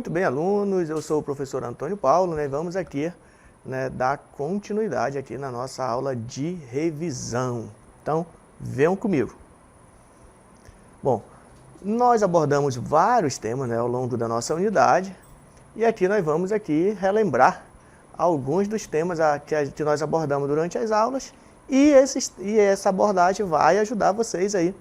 Muito bem, alunos, eu sou o professor Antônio Paulo, né? Vamos aqui, né, dar continuidade aqui na nossa aula de revisão. Então, venham comigo. Bom, nós abordamos vários temas, né, ao longo da nossa unidade e aqui nós vamos aqui relembrar alguns dos temas que nós abordamos durante as aulas e essa abordagem vai ajudar vocês aí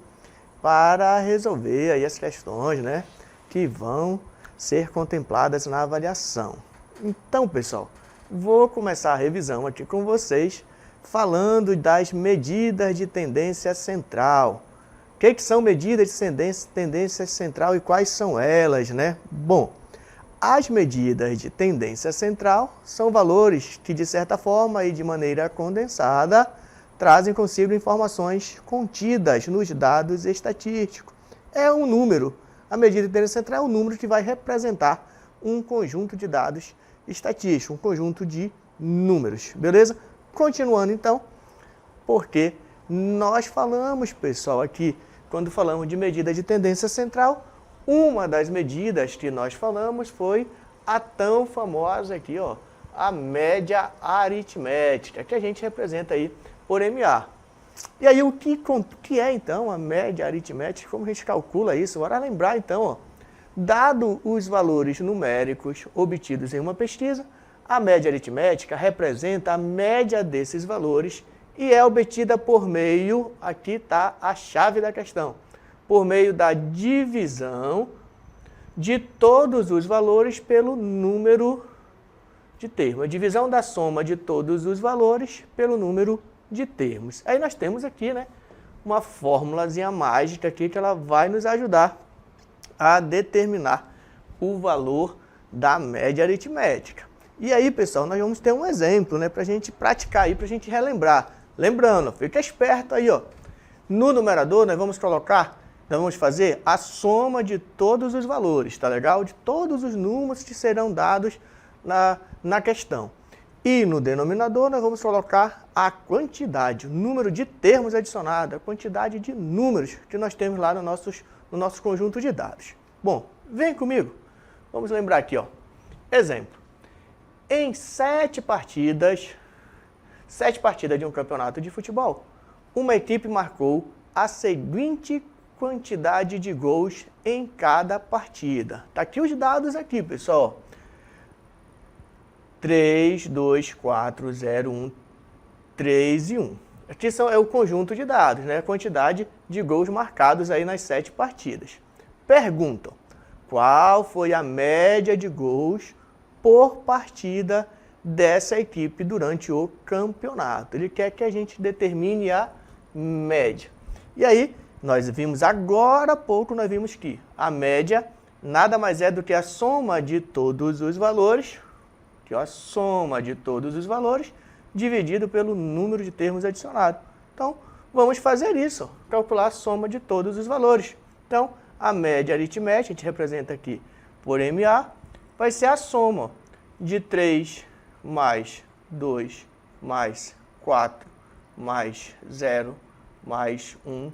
para resolver aí as questões, né, que vão ser contempladas na avaliação. Então, pessoal, vou começar a revisão aqui com vocês falando das medidas de tendência central. O que são medidas de tendência central e quais são elas, né? Bom, as medidas de tendência central são valores que, de certa forma e de maneira condensada, trazem consigo informações contidas nos dados estatísticos. É um número. A medida de tendência central é um número que vai representar um conjunto de dados estatísticos, um conjunto de números, beleza? Continuando então, porque nós falamos, pessoal, aqui, quando falamos de medida de tendência central, uma das medidas que nós falamos foi a tão famosa aqui, ó, a média aritmética, que a gente representa aí por MA. E aí, o que é, então, a média aritmética? Como a gente calcula isso? Bora lembrar, então, ó, dado os valores numéricos obtidos em uma pesquisa, a média aritmética representa a média desses valores e é obtida por meio, aqui está a chave da questão, por meio da divisão de todos os valores pelo número de termos. A divisão da soma de todos os valores pelo número de termos. Aí nós temos aqui, né, uma formulazinha mágica aqui que ela vai nos ajudar a determinar o valor da média aritmética. E aí, pessoal, nós vamos ter um exemplo, né, para a gente praticar aí, para a gente relembrar. Lembrando, fica esperto aí, ó. No numerador nós vamos fazer a soma de todos os valores, tá legal? De todos os números que serão dados na questão. E no denominador nós vamos colocar a quantidade, o número de termos adicionados, a quantidade de números que nós temos lá no nosso conjunto de dados. Bom, vem comigo. Vamos lembrar aqui, ó. Exemplo. Em 7 partidas de um campeonato de futebol, uma equipe marcou a seguinte quantidade de gols em cada partida. Tá aqui os dados aqui, pessoal. 3, 2, 4, 0, 1, 3 e 1. Aqui é o conjunto de dados, né? A quantidade de gols marcados aí nas 7 partidas. Perguntam, qual foi a média de gols por partida dessa equipe durante o campeonato? Ele quer que a gente determine a média. E aí, nós vimos agora há pouco, nós vimos que a média nada mais é do que a soma de todos os valores, a soma de todos os valores dividido pelo número de termos adicionados. Então, vamos fazer isso, calcular a soma de todos os valores. Então, a média aritmética, a gente representa aqui por MA, vai ser a soma de 3 mais 2 mais 4 mais 0 mais 1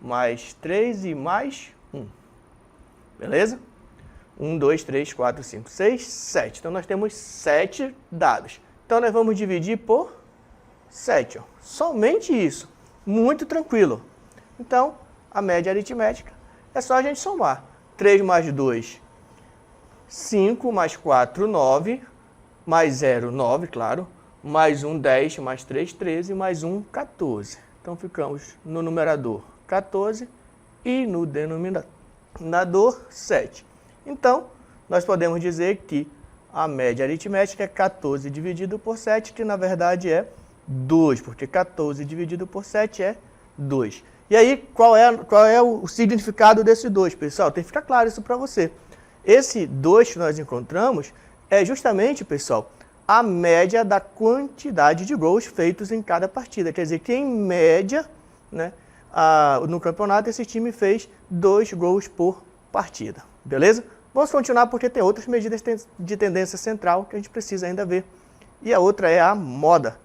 mais 3 e mais 1. Beleza? 1, 2, 3, 4, 5, 6, 7. Então, nós temos 7 dados. Então, nós vamos dividir por 7. Ó. Somente isso. Muito tranquilo. Então, a média aritmética é só a gente somar. 3 mais 2, 5, mais 4, 9, mais 0, 9, claro. Mais 1, 10, mais 3, 13, mais 1, 14. Então, ficamos no numerador 14 e no denominador 7. Então, nós podemos dizer que a média aritmética é 14 dividido por 7, que na verdade é 2, porque 14 dividido por 7 é 2. E aí, qual é o significado desse 2, pessoal? Tem que ficar claro isso para você. Esse 2 que nós encontramos é justamente, pessoal, a média da quantidade de gols feitos em cada partida. Quer dizer que, em média, né, no campeonato, esse time fez 2 gols por partida. Beleza? Vamos continuar porque tem outras medidas de tendência central que a gente precisa ainda ver. E a outra é a moda.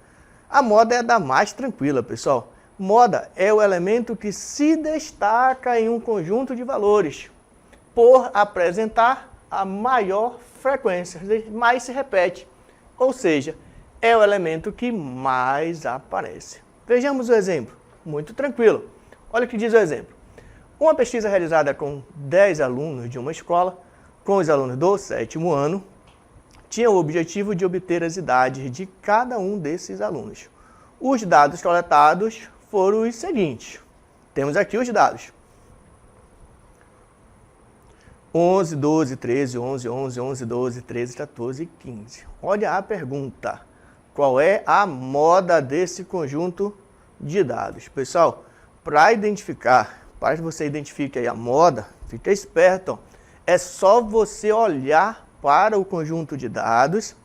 A moda é a da mais tranquila, pessoal. Moda é o elemento que se destaca em um conjunto de valores por apresentar a maior frequência, mais se repete. Ou seja, é o elemento que mais aparece. Vejamos o exemplo, muito tranquilo. Olha o que diz o exemplo. Uma pesquisa realizada com 10 alunos de uma escola, com os alunos do 7º ano, tinha o objetivo de obter as idades de cada um desses alunos. Os dados coletados foram os seguintes. Temos aqui os dados. 11, 12, 13, 11, 11, 11, 12, 13, 14 e 15. Olha a pergunta. Qual é a moda desse conjunto de dados? Pessoal, para que você identifique aí a moda, fica esperto. É só você olhar para o conjunto de dados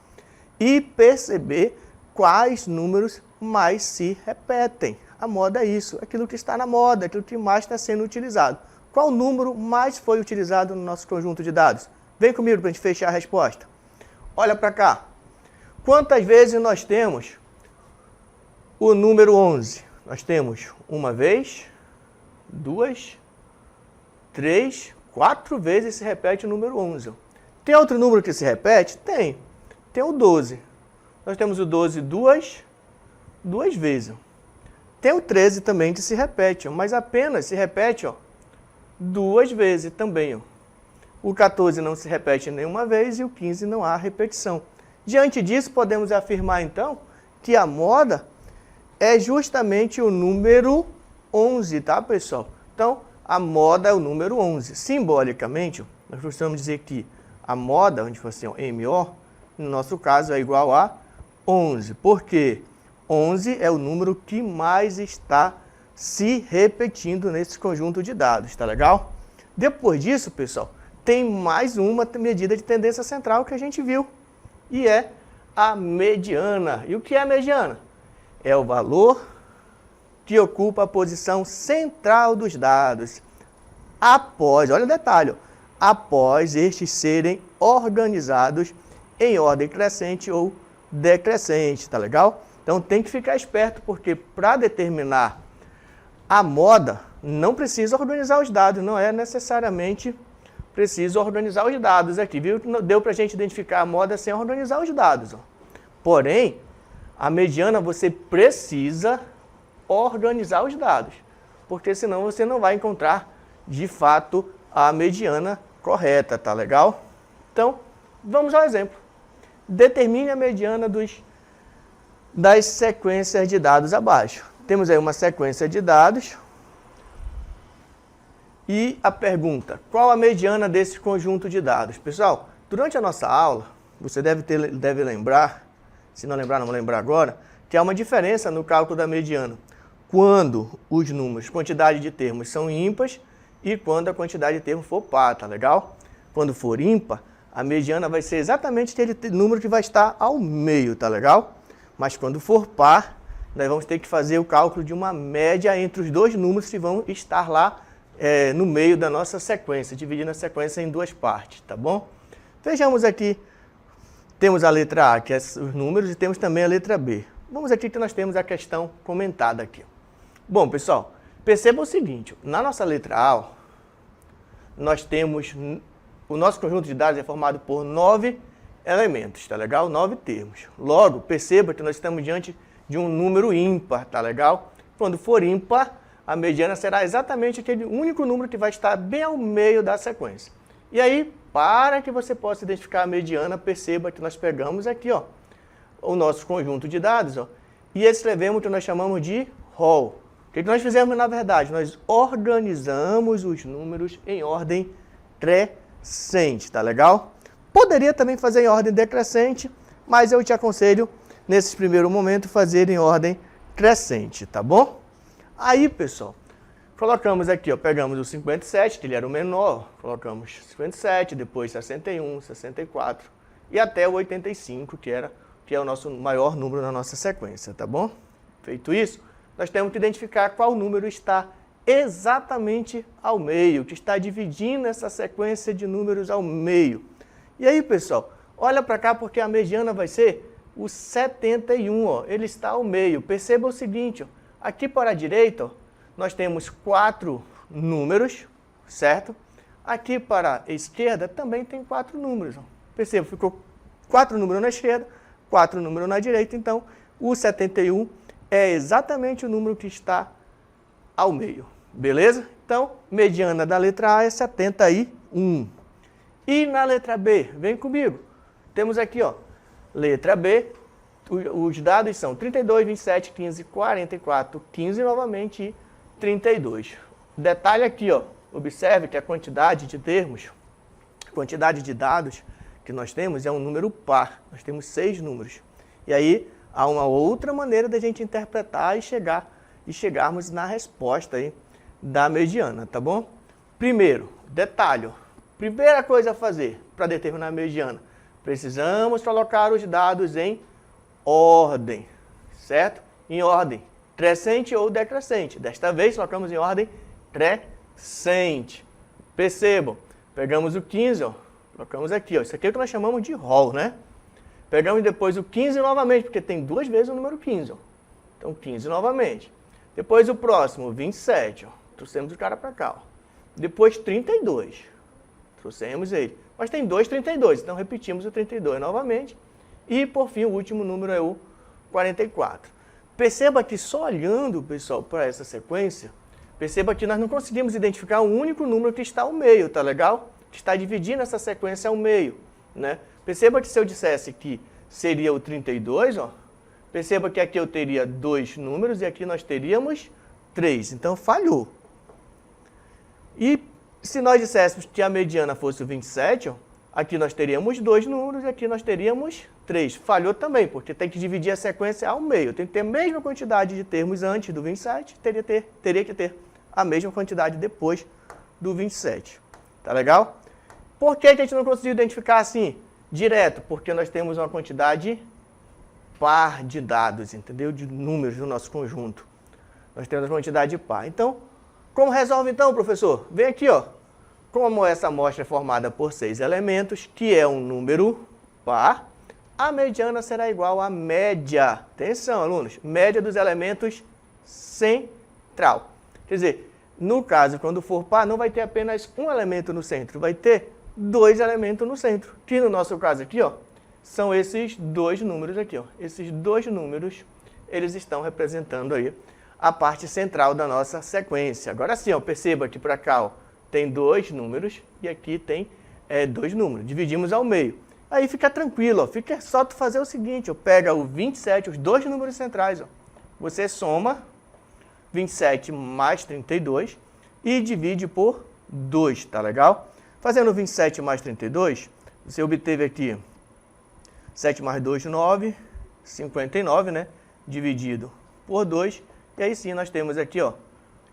e perceber quais números mais se repetem. A moda é isso, aquilo que está na moda, aquilo que mais está sendo utilizado. Qual número mais foi utilizado no nosso conjunto de dados? Vem comigo para a gente fechar a resposta. Olha para cá. Quantas vezes nós temos o número 11? Nós temos uma vez, 2, 3, 4 vezes se repete o número 11. Tem outro número que se repete? Tem. Tem o 12. Nós temos o 12 duas vezes. Tem o 13 também que se repete, mas apenas se repete 2 vezes também. O 14 não se repete nenhuma vez e o 15 não há repetição. Diante disso, podemos afirmar então que a moda é justamente o número 11, tá, pessoal? Então, a moda é o número 11. Simbolicamente, nós costumamos dizer que a moda, onde fosse MO, no nosso caso é igual a 11. Por quê? 11 é o número que mais está se repetindo nesse conjunto de dados, tá legal? Depois disso, pessoal, tem mais uma medida de tendência central que a gente viu, e é a mediana. E o que é a mediana? É o valor que ocupa a posição central dos dados após, olha o detalhe, após estes serem organizados em ordem crescente ou decrescente, tá legal? Então tem que ficar esperto, porque para determinar a moda, não precisa organizar os dados, não é necessariamente preciso organizar os dados aqui, viu? Deu para a gente identificar a moda sem organizar os dados. Porém, a mediana você precisa organizar os dados, porque senão você não vai encontrar, de fato, a mediana correta, tá legal? Então, vamos ao exemplo. Determine a mediana das sequências de dados abaixo. Temos aí uma sequência de dados e a pergunta, qual a mediana desse conjunto de dados? Pessoal, durante a nossa aula, você deve lembrar, se não lembrar, não vou lembrar agora, que há uma diferença no cálculo da mediana. Quando os números, quantidade de termos são ímpares e quando a quantidade de termos for par, tá legal? Quando for ímpar, a mediana vai ser exatamente aquele número que vai estar ao meio, tá legal? Mas quando for par, nós vamos ter que fazer o cálculo de uma média entre os dois números que vão estar lá no meio da nossa sequência, dividindo a sequência em duas partes, tá bom? Vejamos aqui, temos a letra A, que é os números, e temos também a letra B. Vamos aqui que nós temos a questão comentada aqui. Bom, pessoal, perceba o seguinte, na nossa letra A, nós temos, o nosso conjunto de dados é formado por 9 elementos, tá legal? 9 termos. Logo, perceba que nós estamos diante de um número ímpar, tá legal? Quando for ímpar, a mediana será exatamente aquele único número que vai estar bem ao meio da sequência. E aí, para que você possa identificar a mediana, perceba que nós pegamos aqui, o nosso conjunto de dados, e escrevemos o que nós chamamos de rol. O que nós fizemos, na verdade? Nós organizamos os números em ordem crescente, tá legal? Poderia também fazer em ordem decrescente, mas eu te aconselho, nesse primeiro momento, fazer em ordem crescente, tá bom? Aí, pessoal, colocamos aqui, pegamos o 57, que ele era o menor, colocamos 57, depois 61, 64 e até o 85, que é o nosso maior número na nossa sequência, tá bom? Feito isso, nós temos que identificar qual número está exatamente ao meio, que está dividindo essa sequência de números ao meio. E aí, pessoal, olha para cá porque a mediana vai ser o 71, ele está ao meio. Perceba o seguinte, aqui para a direita, nós temos 4 números, certo? Aqui para a esquerda também tem 4 números. Ó. Perceba, ficou 4 números na esquerda, 4 números na direita, então o 71 é exatamente o número que está ao meio. Beleza? Então, mediana da letra A é 71. E na letra B, vem comigo. Temos aqui, ó, letra B, os dados são 32, 27, 15, 44, 15 novamente e 32. Detalhe aqui, ó, observe que a quantidade de termos, a quantidade de dados que nós temos é um número par. Nós temos 6 números. E aí, há uma outra maneira da gente interpretar e chegarmos na resposta aí da mediana, tá bom? Primeiro, detalhe, primeira coisa a fazer para determinar a mediana, precisamos colocar os dados em ordem, certo? Em ordem crescente ou decrescente. Desta vez, colocamos em ordem crescente. Percebam, pegamos o 15, ó, colocamos aqui, ó, isso aqui é o que nós chamamos de rol, né? Pegamos depois o 15 novamente, porque tem 2 vezes o número 15, ó. Então, 15 novamente. Depois o próximo, 27, ó. Trouxemos o cara para cá, ó. Depois 32. Trouxemos ele. Mas tem 2 32, então repetimos o 32 novamente. E, por fim, o último número é o 44. Perceba que só olhando, pessoal, para essa sequência, perceba que nós não conseguimos identificar um único número que está ao meio, tá legal? Que está dividindo essa sequência ao meio, né? Perceba que se eu dissesse que seria o 32, ó, perceba que aqui eu teria 2 números e aqui nós teríamos 3. Então, falhou. E se nós disséssemos que a mediana fosse o 27, ó, aqui nós teríamos 2 números e aqui nós teríamos 3. Falhou também, porque tem que dividir a sequência ao meio. Tem que ter a mesma quantidade de termos antes do 27, teria que ter a mesma quantidade depois do 27. Tá legal? Por que a gente não conseguiu identificar assim, direto? Porque nós temos uma quantidade par de dados, entendeu? De números do nosso conjunto. Nós temos uma quantidade par. Então, como resolve então, professor? Vem aqui, ó. Como essa amostra é formada por 6 elementos, que é um número par, a mediana será igual à média. Atenção, alunos. Média dos elementos central. Quer dizer, no caso, quando for par, não vai ter apenas um elemento no centro, vai ter 2 elementos no centro. Que no nosso caso aqui, ó, são esses 2 números aqui, ó. Esses 2 números, eles estão representando aí a parte central da nossa sequência. Agora sim, ó, perceba que para cá, ó, tem 2 números e aqui tem 2 números. Dividimos ao meio. Aí fica tranquilo, ó, fica só tu fazer o seguinte, ó, pega o 27, os 2 números centrais, ó, você soma 27 mais 32 e divide por 2, tá legal? Fazendo 27 mais 32, você obteve aqui 7 mais 2, 9, 59, né? Dividido por 2. E aí sim nós temos aqui, ó,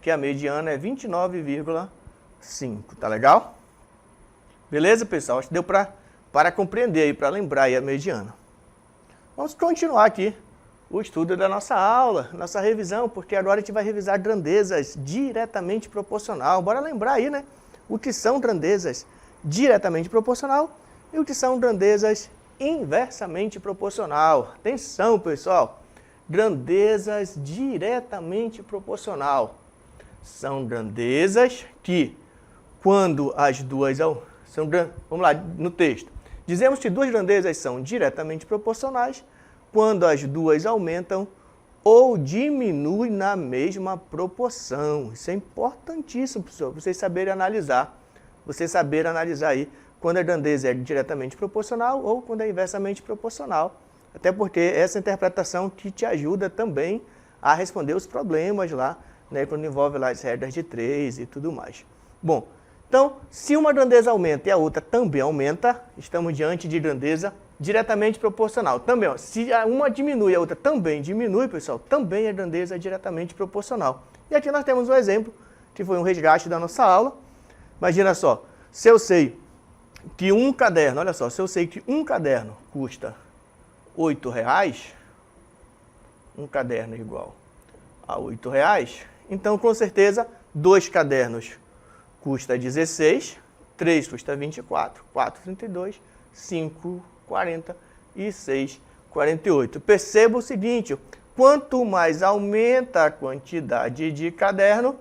que a mediana é 29,5, tá legal? Beleza, pessoal? Acho que deu para compreender e para lembrar aí a mediana. Vamos continuar aqui o estudo da nossa aula, nossa revisão, porque agora a gente vai revisar grandezas diretamente proporcional. Bora lembrar aí, né? O que são grandezas diretamente proporcional e o que são grandezas inversamente proporcional. Atenção, pessoal! Grandezas diretamente proporcional. São grandezas que, quando as duas são vamos lá, no texto. Dizemos que 2 grandezas são diretamente proporcionais quando as duas aumentam ou diminuem na mesma proporção. Isso é importantíssimo, pessoal, para vocês saberem analisar. Você saber analisar aí quando a grandeza é diretamente proporcional ou quando é inversamente proporcional. Até porque essa interpretação que te ajuda também a responder os problemas lá, né, quando envolve lá as regras de 3 e tudo mais. Bom, então, se uma grandeza aumenta e a outra também aumenta, estamos diante de grandeza diretamente proporcional. Também, ó, se uma diminui e a outra também diminui, pessoal, também é grandeza diretamente proporcional. E aqui nós temos um exemplo, que foi um resgate da nossa aula. Imagina só, se eu sei que um caderno, olha só, se eu sei que um caderno custa R$8, um caderno é igual a R$8, então com certeza 2 cadernos custa 16, 3 custa 24, 4, 32, 5, 40 e 6, 48. Perceba o seguinte, quanto mais aumenta a quantidade de caderno,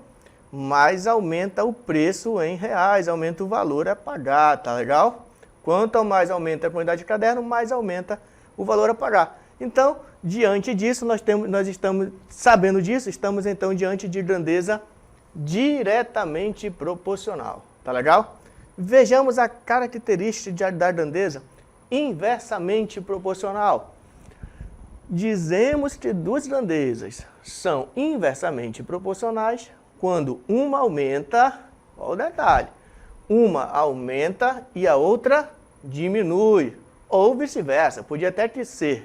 mais aumenta o preço em reais, aumenta o valor a pagar, tá legal? Quanto mais aumenta a quantidade de caderno, mais aumenta o valor a pagar. Então, diante disso, nós estamos sabendo disso, estamos então diante de grandeza diretamente proporcional, tá legal? Vejamos a característica da grandeza inversamente proporcional. Dizemos que duas grandezas são inversamente proporcionais quando uma aumenta, olha o detalhe, uma aumenta e a outra diminui, ou vice-versa,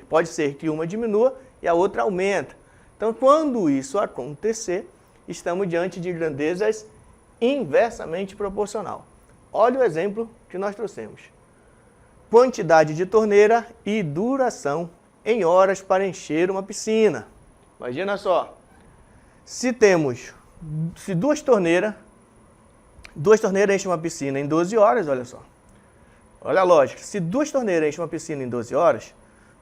pode ser que uma diminua e a outra aumenta. Então, quando isso acontecer, estamos diante de grandezas inversamente proporcional. Olha o exemplo que nós trouxemos. Quantidade de torneira e duração em horas para encher uma piscina. Imagina só, se duas torneiras enchem uma piscina em 12 horas, olha só. Olha a lógica, se duas torneiras enchem uma piscina em 12 horas,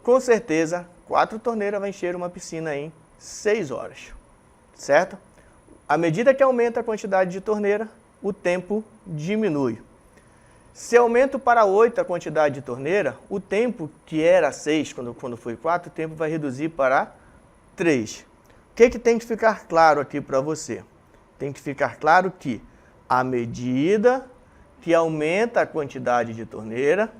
com certeza 4 torneiras vão encher uma piscina em 6 horas, certo? À medida que aumenta a quantidade de torneira, o tempo diminui. Se aumento para 8 a quantidade de torneira, o tempo que era 6, quando foi 4, o tempo vai reduzir para 3. O que tem que ficar claro aqui para você? Tem que ficar claro que, à medida que aumenta a quantidade de torneira,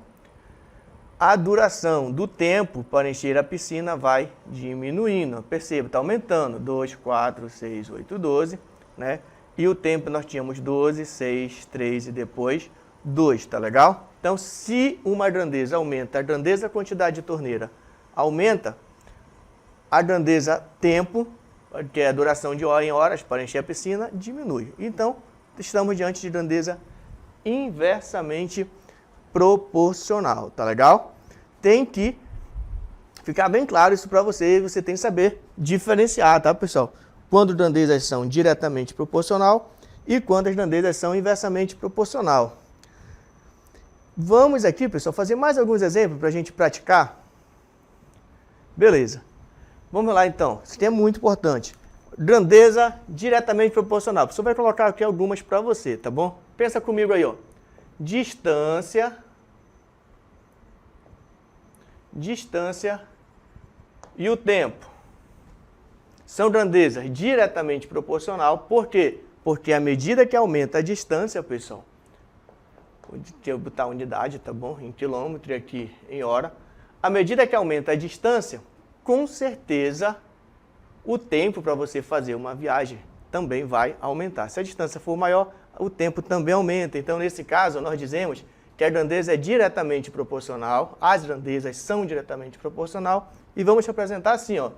a duração do tempo para encher a piscina vai diminuindo. Perceba, está aumentando. 2, 4, 6, 8, 12, né? E o tempo nós tínhamos 12, 6, 3 e depois 2, tá legal? Então, se uma grandeza aumenta, a grandeza quantidade de torneira aumenta, a grandeza tempo, que é a duração de hora em horas para encher a piscina, diminui. Então, estamos diante de grandeza inversamente proporcional, tá legal? Tem que ficar bem claro isso para você e você tem que saber diferenciar, tá, pessoal? Quando grandezas são diretamente proporcional e quando as grandezas são inversamente proporcional. Vamos aqui, pessoal, fazer mais alguns exemplos para a gente praticar. Beleza. Vamos lá, então. Isso aqui é muito importante. Grandeza diretamente proporcional. O professor vai colocar aqui algumas para você, tá bom? Pensa comigo aí, ó. Distância e o tempo. São grandezas diretamente proporcional. Por quê? Porque à medida que aumenta a distância, pessoal, deixa eu botar unidade, tá bom? Em quilômetro e aqui em hora. À medida que aumenta a distância, com certeza o tempo para você fazer uma viagem também vai aumentar. Se a distância for maior, o tempo também aumenta. Então, nesse caso, nós dizemos que a grandeza é diretamente proporcional, as grandezas são diretamente proporcional, e vamos representar assim, ó,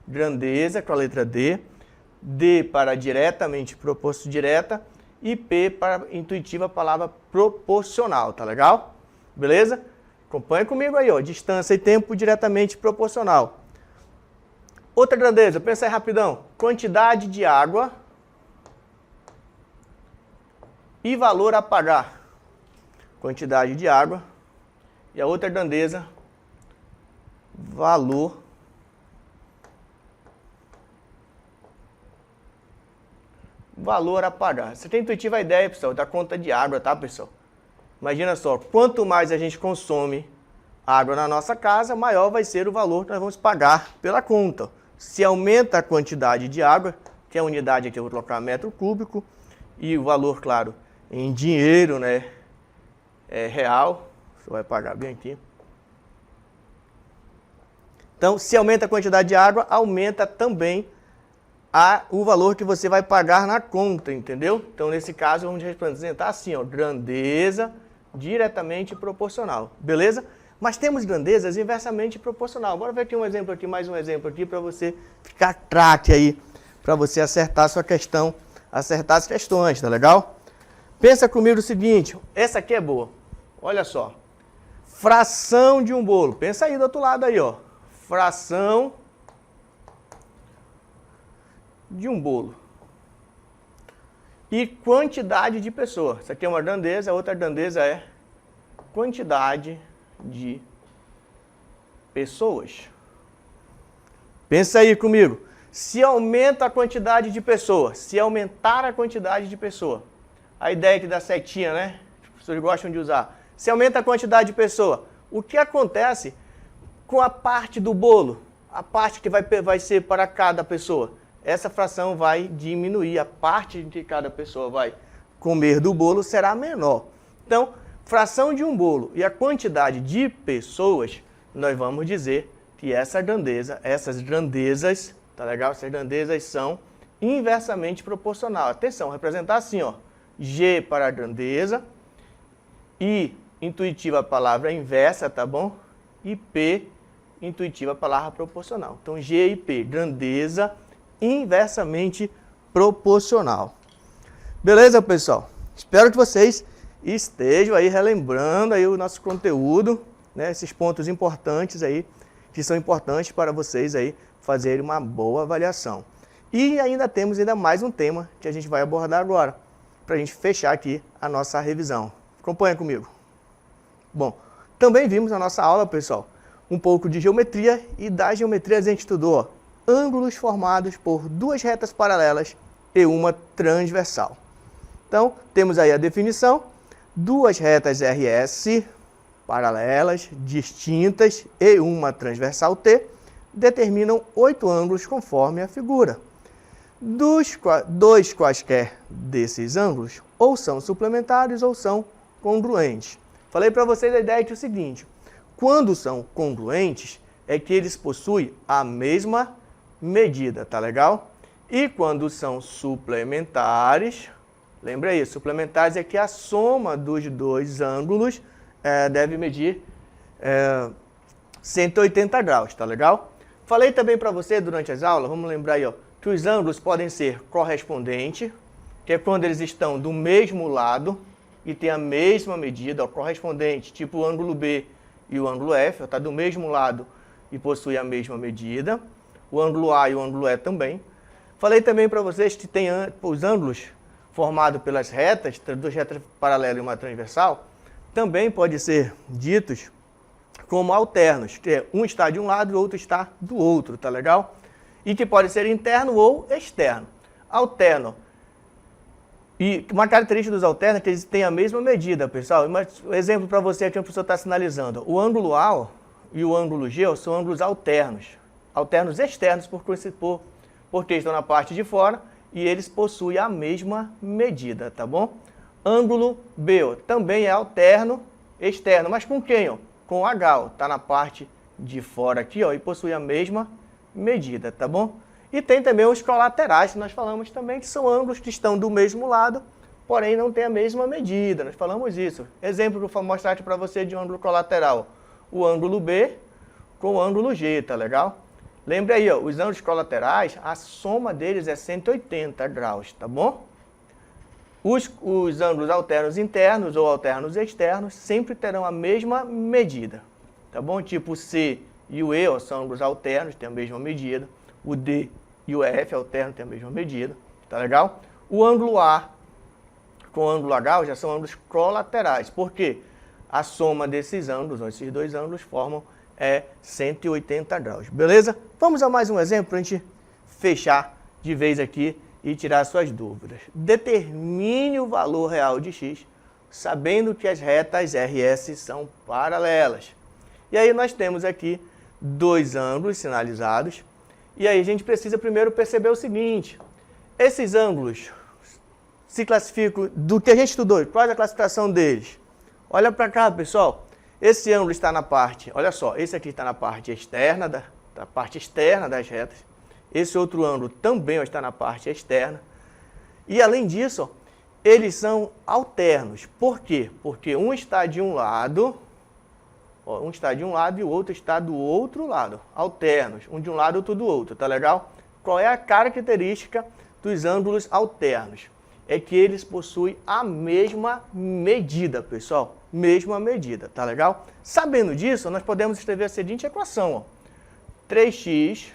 grandeza com a letra D, D para diretamente direta, e P para intuitiva a palavra proporcional, tá legal? Beleza? Acompanha comigo aí, ó, distância e tempo diretamente proporcional. Outra grandeza, pensa aí rapidão, quantidade de água e valor a pagar. Quantidade de água e a outra grandeza, valor a pagar. Você tem intuitiva ideia, pessoal, da conta de água, tá, pessoal? Imagina só, quanto mais a gente consome água na nossa casa, maior vai ser o valor que nós vamos pagar pela conta. Se aumenta a quantidade de água, que é a unidade aqui eu vou colocar metro cúbico, e o valor, claro, em dinheiro, né, é real, você vai pagar bem aqui. Então, se aumenta a quantidade de água, aumenta também o valor que você vai pagar na conta, entendeu? Então, nesse caso, vamos representar assim, ó, grandeza diretamente proporcional, beleza? Mas temos grandezas inversamente proporcional. Bora ver aqui um exemplo aqui, mais um exemplo aqui, para você ficar craque aí, para você acertar a sua questão, acertar as questões, tá legal? Pensa comigo o seguinte, essa aqui é boa, olha só. Fração de um bolo, pensa aí do outro lado aí, ó. Fração de um bolo. E quantidade de pessoas. Isso aqui é uma grandeza, a outra grandeza é quantidade de pessoas. Pensa aí comigo. Se aumenta a quantidade de pessoas, se aumentar a quantidade de pessoa, a ideia aqui da setinha, né? As pessoas gostam de usar. Se aumenta a quantidade de pessoa, o que acontece com a parte do bolo? A parte que vai ser para cada pessoa. Essa fração vai diminuir, a parte que cada pessoa vai comer do bolo será menor. Então, fração de um bolo e a quantidade de pessoas, nós vamos dizer que essas grandezas, tá legal? Essas grandezas são inversamente proporcional. Atenção, representar assim, ó, G para a grandeza, I, intuitiva a palavra inversa, tá bom? E P, intuitiva a palavra proporcional. Então, G e P, grandeza inversamente proporcional. Beleza, pessoal? Espero que vocês estejam aí relembrando aí o nosso conteúdo, né? Esses pontos importantes aí, que são importantes para vocês aí fazerem uma boa avaliação. E ainda temos mais um tema que a gente vai abordar agora, para a gente fechar aqui a nossa revisão. Acompanha comigo. Bom, também vimos na nossa aula, pessoal, um pouco de geometria, e da geometria a gente estudou, ó, ângulos formados por duas retas paralelas e uma transversal. Então, temos aí a definição: duas retas RS paralelas, distintas e uma transversal T determinam 8 ângulos conforme a figura. Dois quaisquer desses ângulos ou são suplementares ou são congruentes. Falei para vocês a ideia que é o seguinte: quando são congruentes, é que eles possuem a mesma medida, tá legal? E quando são suplementares, lembra aí, suplementares é que a soma dos dois ângulos deve medir 180 graus, tá legal? Falei também para você durante as aulas, vamos lembrar aí, ó, que os ângulos podem ser correspondentes, que é quando eles estão do mesmo lado e tem a mesma medida, ó, correspondente, tipo o ângulo B e o ângulo F, está do mesmo lado e possui a mesma medida. O ângulo A e o ângulo E também. Falei também para vocês que tem os ângulos formados pelas retas, duas retas paralelas e uma transversal, também pode ser ditos como alternos, que é um está de um lado e o outro está do outro, tá legal? E que pode ser interno ou externo. Alterno. E uma característica dos alternos é que eles têm a mesma medida, pessoal. Um exemplo para você aqui, a pessoa está sinalizando. O ângulo A e o ângulo G são ângulos alternos. Alternos externos porque estão na parte de fora e eles possuem a mesma medida, tá bom? Ângulo B também é alterno externo, mas com quem? Ó? Com o H, está na parte de fora aqui, ó, e possui a mesma medida, tá bom? E tem também os colaterais, que nós falamos também, que são ângulos que estão do mesmo lado, porém não têm a mesma medida. Nós falamos isso. Exemplo que eu vou mostrar aqui para você de ângulo colateral. O ângulo B com o ângulo G, tá legal? Lembre aí, ó, os ângulos colaterais, a soma deles é 180 graus, tá bom? Os ângulos alternos internos ou alternos externos sempre terão a mesma medida, tá bom? Tipo o C e o E, ó, são ângulos alternos, têm a mesma medida. O D e o F alterno têm a mesma medida, tá legal? O ângulo A com o ângulo H já são ângulos colaterais, porque a soma desses ângulos, esses dois ângulos, formam 180 graus, beleza? Vamos a mais um exemplo para a gente fechar de vez aqui e tirar suas dúvidas. Determine o valor real de x, sabendo que as retas RS são paralelas. E aí nós temos aqui dois ângulos sinalizados. E aí a gente precisa primeiro perceber o seguinte: esses ângulos se classificam do que a gente estudou. Qual é a classificação deles? Olha para cá, pessoal. Esse ângulo está na parte, olha só, esse aqui está na parte externa, da parte externa das retas. Esse outro ângulo também está na parte externa. E além disso, ó, eles são alternos. Por quê? Porque um está de um lado, ó, um está de um lado e o outro está do outro lado. Alternos, um de um lado e outro do outro, tá legal? Qual é a característica dos ângulos alternos? É que eles possuem a mesma medida, pessoal. Mesma medida, tá legal? Sabendo disso, nós podemos escrever a seguinte equação, ó. 3x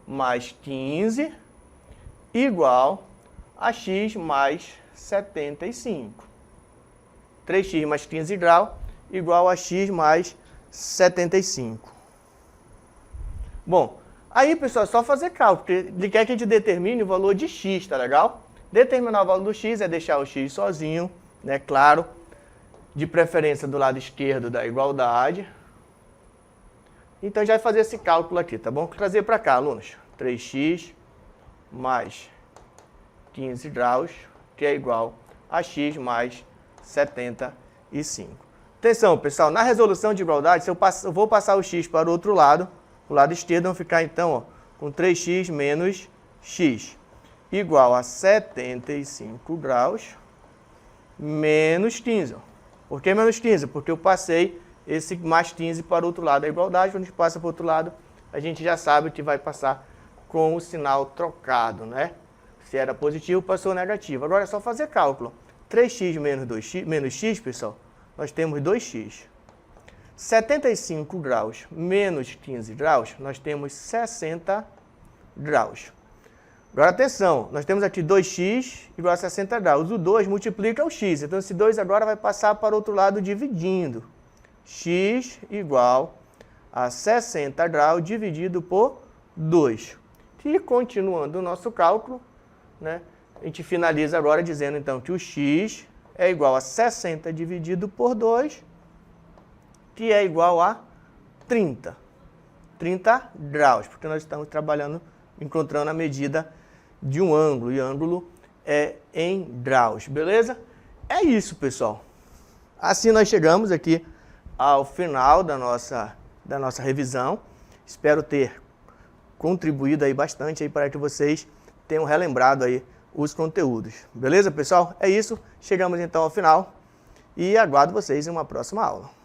mais 15 igual a x mais 75. 3x mais 15 graus igual a x mais 75. Bom, Aí, pessoal, é só fazer cálculo, porque ele quer que a gente determine o valor de x, tá legal? Determinar o valor do x é deixar o x sozinho, né? Claro, de preferência do lado esquerdo da igualdade. Então, a gente vai fazer esse cálculo aqui, tá bom? Vou trazer para cá, alunos. 3x mais 15 graus, que é igual a x mais 75. Atenção, pessoal, na resolução de igualdade, se eu vou passar o x para o outro lado, o lado esquerdo vai ficar, então, ó, com 3x menos x, igual a 75 graus menos 15. Ó. Por que menos 15? Porque eu passei esse mais 15 para o outro lado da igualdade. Quando a gente passa para o outro lado, a gente já sabe que vai passar com o sinal trocado, né? Se era positivo, passou negativo. Agora é só fazer cálculo. 3x menos 2x, menos x, pessoal, nós temos 2x. 75 graus menos 15 graus, nós temos 60 graus. Agora, atenção, nós temos aqui 2x igual a 60 graus. O 2 multiplica o x, então esse 2 agora vai passar para o outro lado dividindo. X igual a 60 graus dividido por 2. E continuando o nosso cálculo, né, a gente finaliza agora dizendo então que o x é igual a 60 dividido por 2, que é igual a 30. 30 graus, porque nós estamos trabalhando, encontrando a medida de um ângulo, e ângulo é em graus, beleza? É isso, pessoal. Assim nós chegamos aqui ao final da nossa revisão. Espero ter contribuído aí bastante aí para que vocês tenham relembrado aí os conteúdos. Beleza, pessoal? É isso. Chegamos então ao final e aguardo vocês em uma próxima aula.